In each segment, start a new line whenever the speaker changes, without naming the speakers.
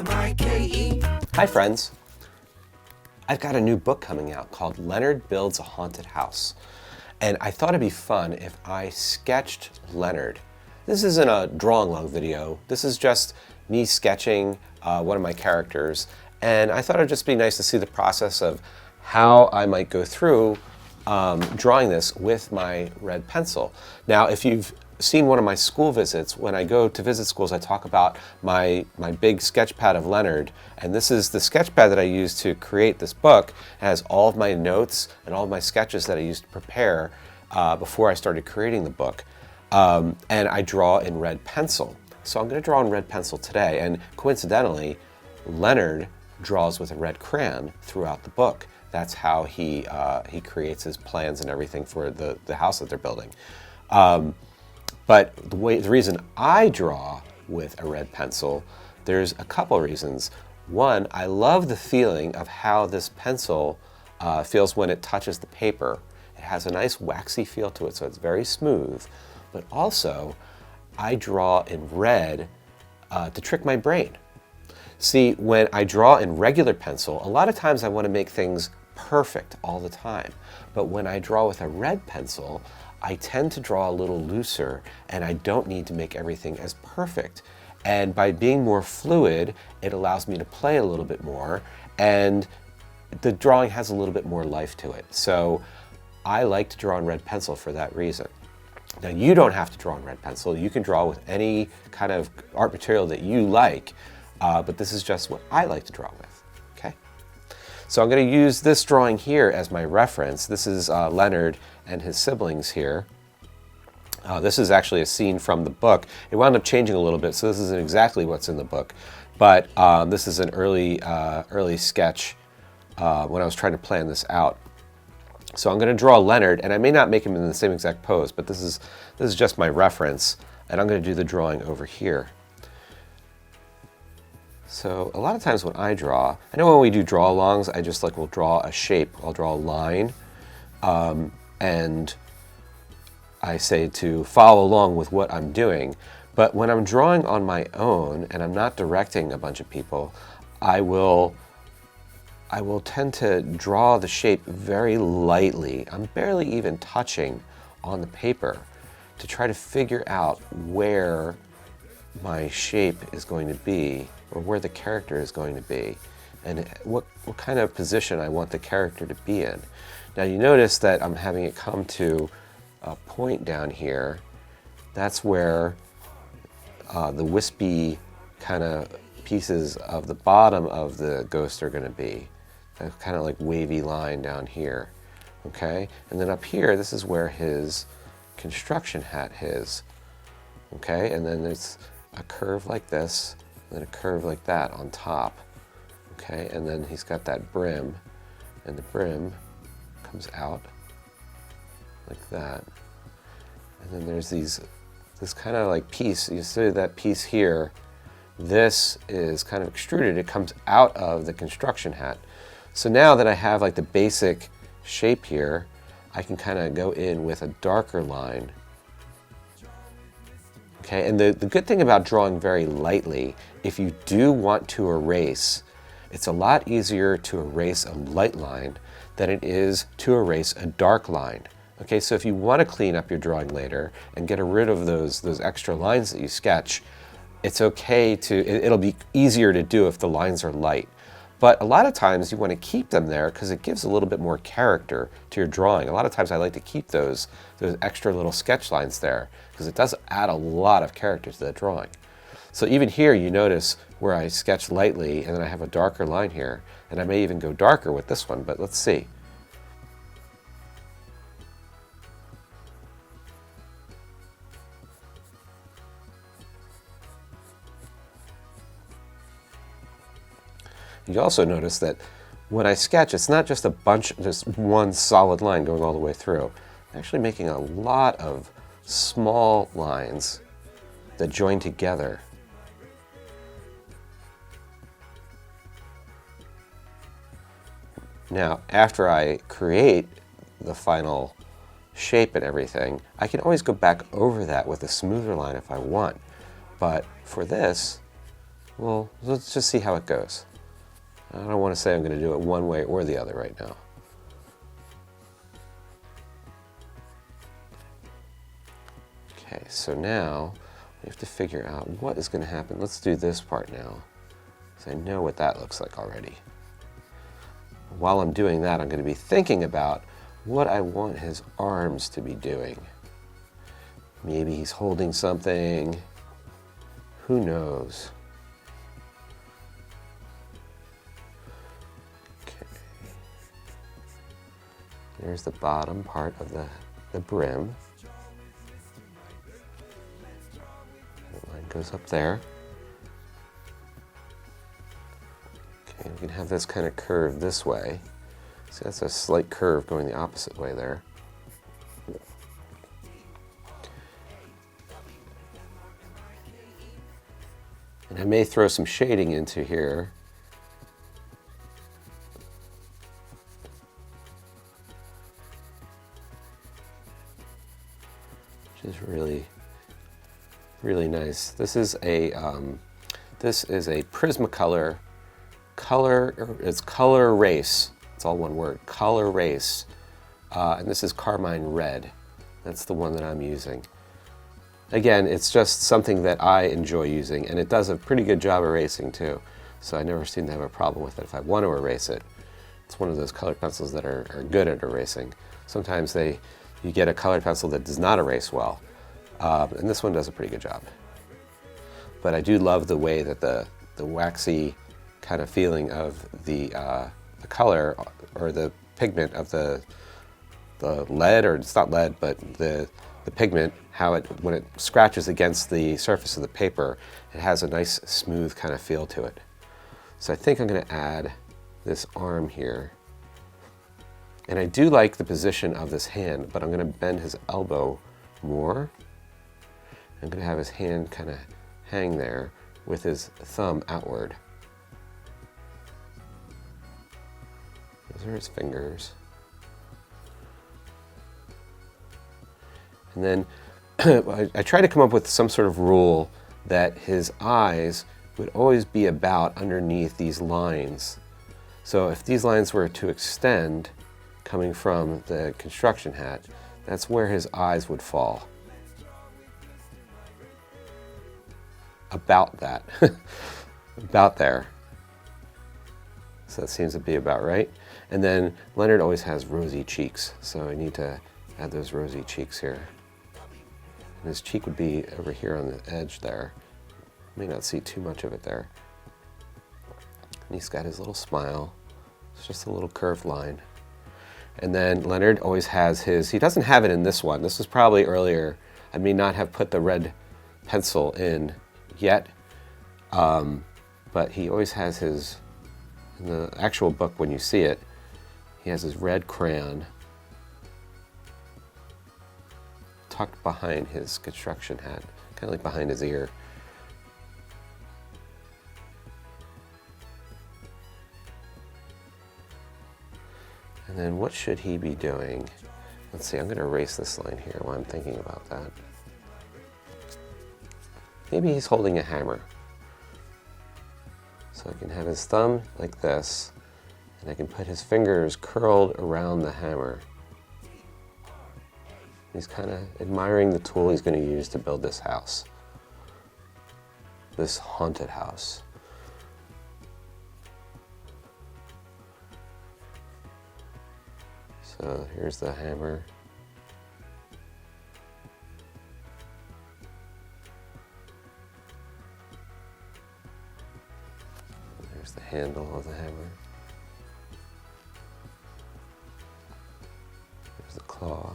Hi friends. I've got a new book coming out called Leonard Builds a Haunted House. And I thought it'd be fun if I sketched Leonard. This isn't a draw along video. This is just me sketching one of my characters. And I thought it'd just be nice to see the process of how I might go through drawing this with my red pencil. Now, if you've seen one of my school visits, when I go to visit schools, I talk about my big sketch pad of Leonard, and this is the sketch pad that I used to create this book. It has all of my notes and all of my sketches that I used to prepare before I started creating the book, and I draw in red pencil. So I'm going to draw in red pencil today, and coincidentally, Leonard draws with a red crayon throughout the book. That's how he creates his plans and everything for the house that they're building. But the reason I draw with a red pencil, there's a couple reasons. One, I love the feeling of how this pencil feels when it touches the paper. It has a nice waxy feel to it, so it's very smooth. But also, I draw in red to trick my brain. See, when I draw in regular pencil, a lot of times I want to make things perfect all the time. But when I draw with a red pencil, I tend to draw a little looser, and I don't need to make everything as perfect. And by being more fluid, it allows me to play a little bit more, and the drawing has a little bit more life to it. So I like to draw in red pencil for that reason. Now, you don't have to draw in red pencil. You can draw with any kind of art material that you like, but this is just what I like to draw with, okay? So I'm going to use this drawing here as my reference. This is Leonard and his siblings here. This is actually a scene from the book. It wound up changing a little bit, so this isn't exactly what's in the book. But this is an early sketch when I was trying to plan this out. So I'm going to draw Leonard, and I may not make him in the same exact pose, but this is just my reference, and I'm going to do the drawing over here. So a lot of times when I draw, I know when we do draw-alongs, I just will draw a shape. I'll draw a line, and I say to follow along with what I'm doing. But when I'm drawing on my own and I'm not directing a bunch of people, I will tend to draw the shape very lightly. I'm barely even touching on the paper to try to figure out where my shape is going to be, or where the character is going to be, and what kind of position I want the character to be in. Now you notice that I'm having it come to a point down here. That's where the wispy kind of pieces of the bottom of the ghost are going to be. That kind of wavy line down here, okay? And then up here, this is where his construction hat is, okay? And then there's a curve like this, and then a curve like that on top, okay? And then he's got that brim, and the brim comes out like that. And then there's this kind of piece, you see that piece here, this is kind of extruded, it comes out of the construction hat. So now that I have the basic shape here, I can kind of go in with a darker line. Okay, and the good thing about drawing very lightly, if you do want to erase, it's a lot easier to erase a light line than it is to erase a dark line. Okay, so if you want to clean up your drawing later and get rid of those extra lines that you sketch, it's okay it'll be easier to do if the lines are light. But a lot of times you want to keep them there because it gives a little bit more character to your drawing. A lot of times I like to keep those extra little sketch lines there because it does add a lot of character to the drawing. So even here you notice where I sketch lightly and then I have a darker line here, and I may even go darker with this one, but let's see. You also notice that when I sketch, it's not just just one solid line going all the way through. I'm actually making a lot of small lines that join together. Now, after I create the final shape and everything, I can always go back over that with a smoother line if I want. But for this, Well, let's just see how it goes. I don't want to say I'm going to do it one way or the other right now. Okay, so now we have to figure out what is going to happen. Let's do this part now, because I know what that looks like already. While I'm doing that, I'm going to be thinking about what I want his arms to be doing. Maybe he's holding something. Who knows? Okay. There's the bottom part of the brim. The line goes up there. Okay, we can have this kind of curve this way. See, that's a slight curve going the opposite way there. And I may throw some shading into here. Which is really, really nice. This is a Prismacolor it's Color Race. It's all one word, Color Race. And this is Carmine Red. That's the one that I'm using. Again, it's just something that I enjoy using, and it does a pretty good job erasing too. So I never seem to have a problem with it if I want to erase it. It's one of those colored pencils that are good at erasing. Sometimes you get a colored pencil that does not erase well, and this one does a pretty good job. But I do love the way that the waxy kind of feeling of the color or the pigment of the lead, or it's not lead, but the pigment, how when it scratches against the surface of the paper, it has a nice smooth kind of feel to it. So I think I'm going to add this arm here. And I do like the position of this hand, but I'm going to bend his elbow more. I'm going to have his hand kind of hang there with his thumb outward. Those are his fingers. And then I try to come up with some sort of rule that his eyes would always be about underneath these lines. So if these lines were to extend coming from the construction hat, that's where his eyes would fall. About that. About there. So that seems to be about right. And then Leonard always has rosy cheeks, so I need to add those rosy cheeks here. And his cheek would be over here on the edge there. You may not see too much of it there. And he's got his little smile. It's just a little curved line. And then Leonard always has his, he doesn't have it in this one. This was probably earlier. I may not have put the red pencil in yet. But he always has his, in the actual book when you see it, he has his red crayon tucked behind his construction hat, kind of like behind his ear. And then what should he be doing? Let's see, I'm going to erase this line here while I'm thinking about that. Maybe he's holding a hammer. So I can have his thumb like this, and I can put his fingers curled around the hammer. He's kind of admiring the tool he's going to use to build this house. This haunted house. So here's the hammer. There's the handle of the hammer. There's the claw.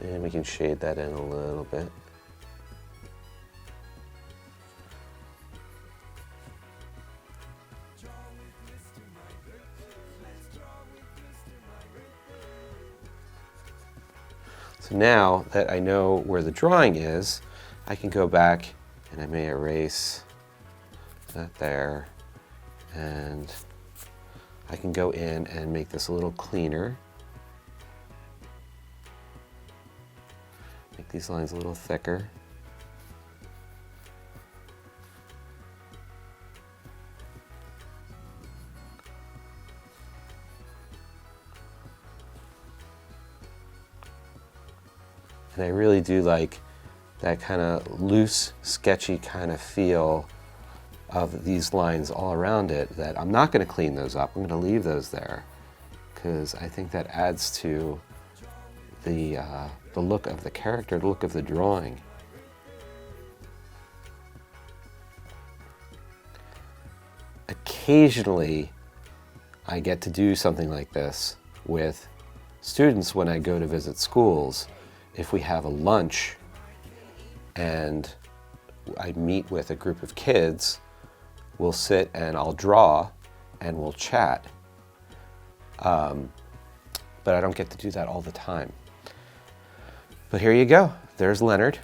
And we can shade that in a little bit. So now that I know where the drawing is, I can go back and I may erase that there, and I can go in and make this a little cleaner. Make these lines a little thicker. And I really do like that kind of loose, sketchy kind of feel of these lines all around it, that I'm not going to clean those up. I'm going to leave those there because I think that adds to the look of the character, the look of the drawing. Occasionally, I get to do something like this with students when I go to visit schools. If we have a lunch and I meet with a group of kids, we'll sit and I'll draw and we'll chat. But I don't get to do that all the time. But here you go. There's Leonard.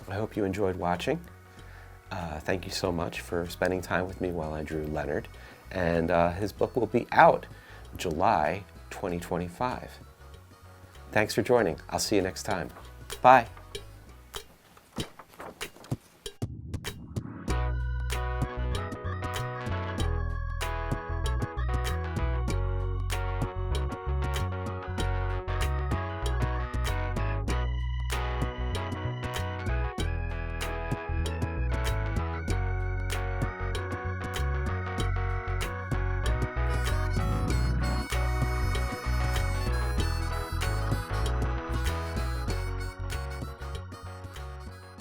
I hope you enjoyed watching. Thank you so much for spending time with me while I drew Leonard. And his book will be out July 2025. Thanks for joining. I'll see you next time. Bye.